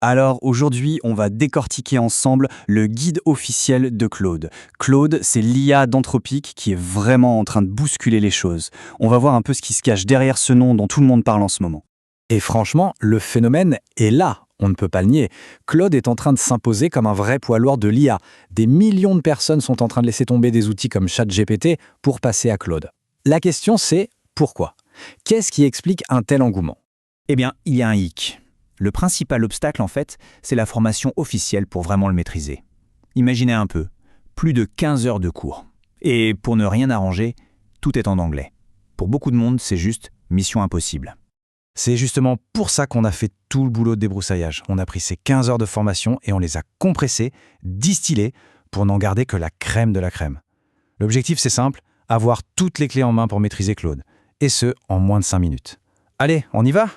Alors aujourd'hui, on va décortiquer ensemble le guide officiel de Claude. Claude, c'est l'IA d'Anthropic qui est vraiment en train de bousculer les choses. On va voir un peu ce qui se cache derrière ce nom dont tout le monde parle en ce moment. Et franchement, le phénomène est là, on ne peut pas le nier. Claude est en train de s'imposer comme un vrai poids lourd de l'IA. Des millions de personnes sont en train de laisser tomber des outils comme ChatGPT pour passer à Claude. La question c'est pourquoi? Qu'est-ce qui explique un tel engouement? Eh bien, il y a un hic. Le principal obstacle, en fait, c'est la formation officielle pour vraiment le maîtriser. Imaginez un peu, plus de 15 heures de cours. Et pour ne rien arranger, tout est en anglais. Pour beaucoup de monde, c'est juste mission impossible. C'est justement pour ça qu'on a fait tout le boulot de débroussaillage. On a pris ces 15 heures de formation et on les a compressées, distillées, pour n'en garder que la crème de la crème. L'objectif, c'est simple, avoir toutes les clés en main pour maîtriser Claude. Et ce, en moins de 5 minutes. Allez, on y va?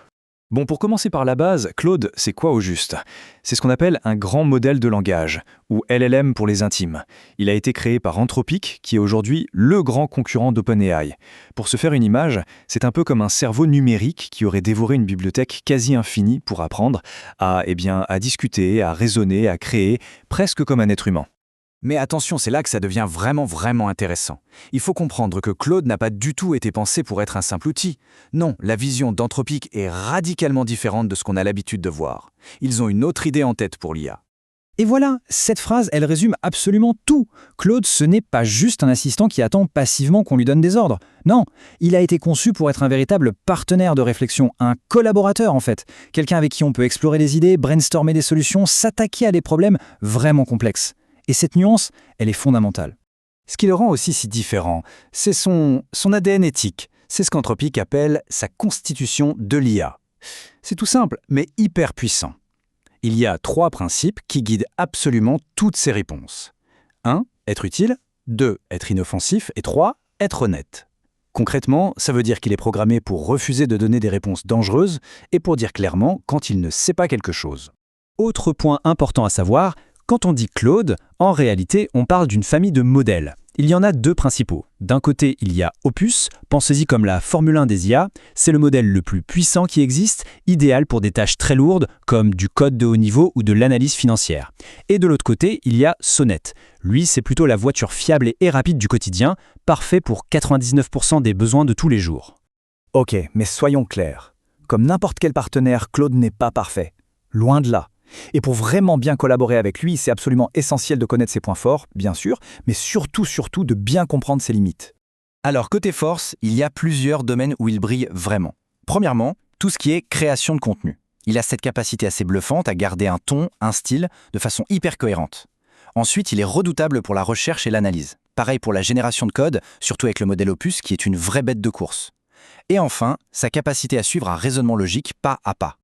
Bon, pour commencer par la base, Claude, c'est quoi au juste? C'est ce qu'on appelle un grand modèle de langage, ou LLM pour les intimes. Il a été créé par Anthropic, qui est aujourd'hui le grand concurrent d'OpenAI. Pour se faire une image, c'est un peu comme un cerveau numérique qui aurait dévoré une bibliothèque quasi infinie pour apprendre à discuter, à raisonner, à créer, presque comme un être humain. Mais attention, c'est là que ça devient vraiment intéressant. Il faut comprendre que Claude n'a pas du tout été pensé pour être un simple outil. Non, la vision d'Anthropic est radicalement différente de ce qu'on a l'habitude de voir. Ils ont une autre idée en tête pour l'IA. Et voilà, cette phrase, elle résume absolument tout. Claude, ce n'est pas juste un assistant qui attend passivement qu'on lui donne des ordres. Non, il a été conçu pour être un véritable partenaire de réflexion, un collaborateur en fait. Quelqu'un avec qui on peut explorer des idées, brainstormer des solutions, s'attaquer à des problèmes vraiment complexes. Et cette nuance, elle est fondamentale. Ce qui le rend aussi si différent, c'est son ADN éthique. C'est ce qu'Anthropic appelle sa constitution de l'IA. C'est tout simple, mais hyper puissant. Il y a 3 principes qui guident absolument toutes ses réponses. 1. Être utile. 2. Être inoffensif. Et 3. Être honnête. Concrètement, ça veut dire qu'il est programmé pour refuser de donner des réponses dangereuses et pour dire clairement quand il ne sait pas quelque chose. Autre point important à savoir, quand on dit Claude, en réalité, on parle d'une famille de modèles. Il y en a 2 principaux. D'un côté, il y a Opus, pensez-y comme la Formule 1 des IA, c'est le modèle le plus puissant qui existe, idéal pour des tâches très lourdes comme du code de haut niveau ou de l'analyse financière. Et de l'autre côté, il y a Sonnet. Lui, c'est plutôt la voiture fiable et rapide du quotidien, parfait pour 99% des besoins de tous les jours. Ok, mais soyons clairs. Comme n'importe quel partenaire, Claude n'est pas parfait. Loin de là. Et pour vraiment bien collaborer avec lui, c'est absolument essentiel de connaître ses points forts, bien sûr, mais surtout de bien comprendre ses limites. Alors, côté force, il y a plusieurs domaines où il brille vraiment. Premièrement, tout ce qui est création de contenu. Il a cette capacité assez bluffante à garder un ton, un style, de façon hyper cohérente. Ensuite, il est redoutable pour la recherche et l'analyse. Pareil pour la génération de code, surtout avec le modèle Opus qui est une vraie bête de course. Et enfin, sa capacité à suivre un raisonnement logique pas à pas.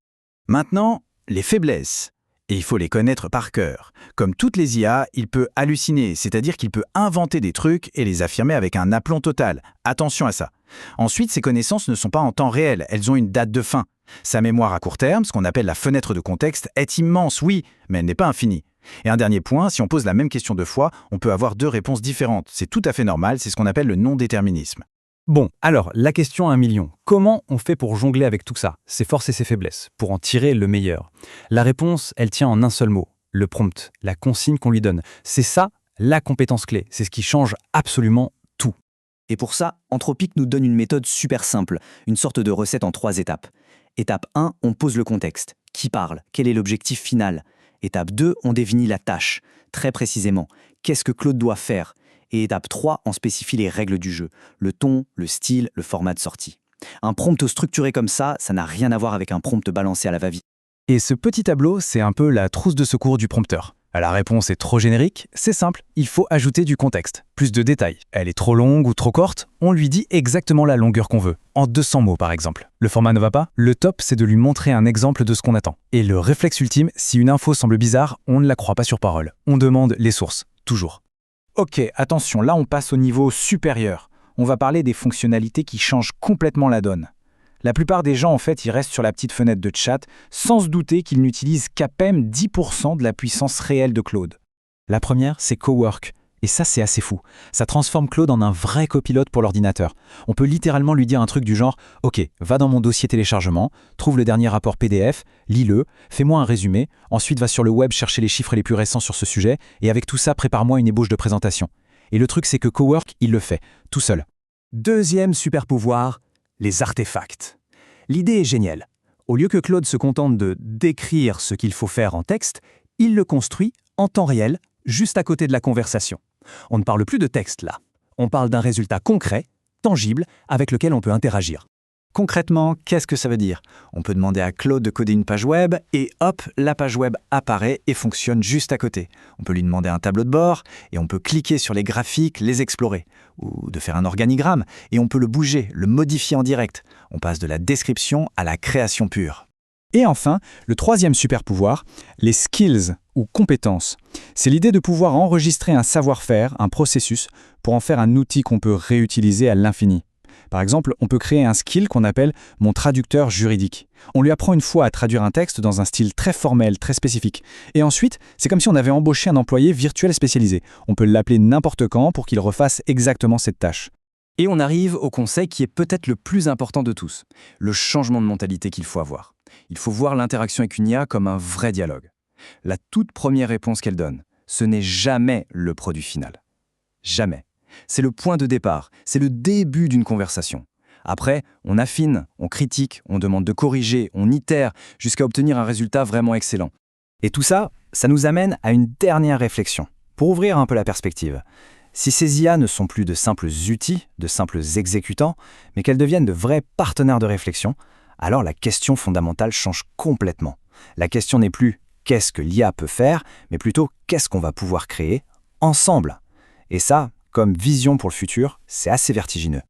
Maintenant, les faiblesses. Et il faut les connaître par cœur. Comme toutes les IA, il peut halluciner, c'est-à-dire qu'il peut inventer des trucs et les affirmer avec un aplomb total. Attention à ça. Ensuite, ses connaissances ne sont pas en temps réel, elles ont une date de fin. Sa mémoire à court terme, ce qu'on appelle la fenêtre de contexte, est immense, oui, mais elle n'est pas infinie. Et un dernier point, si on pose la même question 2 fois, on peut avoir 2 réponses différentes. C'est tout à fait normal, c'est ce qu'on appelle le non-déterminisme. Bon, alors, la question à 1 million. Comment on fait pour jongler avec tout ça, ses forces et ses faiblesses, pour en tirer le meilleur? La réponse, elle tient en un seul mot, le prompt, la consigne qu'on lui donne. C'est ça, la compétence clé. C'est ce qui change absolument tout. Et pour ça, Anthropic nous donne une méthode super simple, une sorte de recette en 3 étapes. Étape 1, on pose le contexte. Qui parle? Quel est l'objectif final? Étape 2, on définit la tâche, très précisément. Qu'est-ce que Claude doit faire? Et étape 3, on spécifie les règles du jeu, le ton, le style, le format de sortie. Un prompt structuré comme ça n'a rien à voir avec un prompt balancé à la va-vite. Et ce petit tableau, c'est un peu la trousse de secours du prompteur. La réponse est trop générique, c'est simple, il faut ajouter du contexte, plus de détails. Elle est trop longue ou trop courte, on lui dit exactement la longueur qu'on veut, en 200 mots par exemple. Le format ne va pas? Le top, c'est de lui montrer un exemple de ce qu'on attend. Et le réflexe ultime, si une info semble bizarre, on ne la croit pas sur parole. On demande les sources, toujours. Ok, attention, là on passe au niveau supérieur. On va parler des fonctionnalités qui changent complètement la donne. La plupart des gens, en fait, ils restent sur la petite fenêtre de chat sans se douter qu'ils n'utilisent qu'à peine 10% de la puissance réelle de Claude. La première, c'est Cowork. Et ça, c'est assez fou. Ça transforme Claude en un vrai copilote pour l'ordinateur. On peut littéralement lui dire un truc du genre « Ok, va dans mon dossier téléchargement, trouve le dernier rapport PDF, lis-le, fais-moi un résumé, ensuite va sur le web chercher les chiffres les plus récents sur ce sujet, et avec tout ça, prépare-moi une ébauche de présentation. » Et le truc, c'est que Cowork, il le fait, tout seul. Deuxième super pouvoir, les artefacts. L'idée est géniale. Au lieu que Claude se contente de décrire ce qu'il faut faire en texte, il le construit en temps réel, juste à côté de la conversation. On ne parle plus de texte là. On parle d'un résultat concret, tangible, avec lequel on peut interagir. Concrètement, qu'est-ce que ça veut dire? On peut demander à Claude de coder une page web et hop, la page web apparaît et fonctionne juste à côté. On peut lui demander un tableau de bord et on peut cliquer sur les graphiques, les explorer. Ou de faire un organigramme et on peut le bouger, le modifier en direct. On passe de la description à la création pure. Et enfin, le troisième super pouvoir, les skills ou compétences. C'est l'idée de pouvoir enregistrer un savoir-faire, un processus, pour en faire un outil qu'on peut réutiliser à l'infini. Par exemple, on peut créer un skill qu'on appelle « mon traducteur juridique ». On lui apprend une fois à traduire un texte dans un style très formel, très spécifique. Et ensuite, c'est comme si on avait embauché un employé virtuel spécialisé. On peut l'appeler n'importe quand pour qu'il refasse exactement cette tâche. Et on arrive au conseil qui est peut-être le plus important de tous, le changement de mentalité qu'il faut avoir. Il faut voir l'interaction avec une IA comme un vrai dialogue. La toute première réponse qu'elle donne, ce n'est jamais le produit final. Jamais. C'est le point de départ, c'est le début d'une conversation. Après, on affine, on critique, on demande de corriger, on itère, jusqu'à obtenir un résultat vraiment excellent. Et tout ça, ça nous amène à une dernière réflexion, pour ouvrir un peu la perspective. Si ces IA ne sont plus de simples outils, de simples exécutants, mais qu'elles deviennent de vrais partenaires de réflexion, alors la question fondamentale change complètement. La question n'est plus « qu'est-ce que l'IA peut faire ?», mais plutôt « qu'est-ce qu'on va pouvoir créer ensemble ?» Et ça, comme vision pour le futur, c'est assez vertigineux.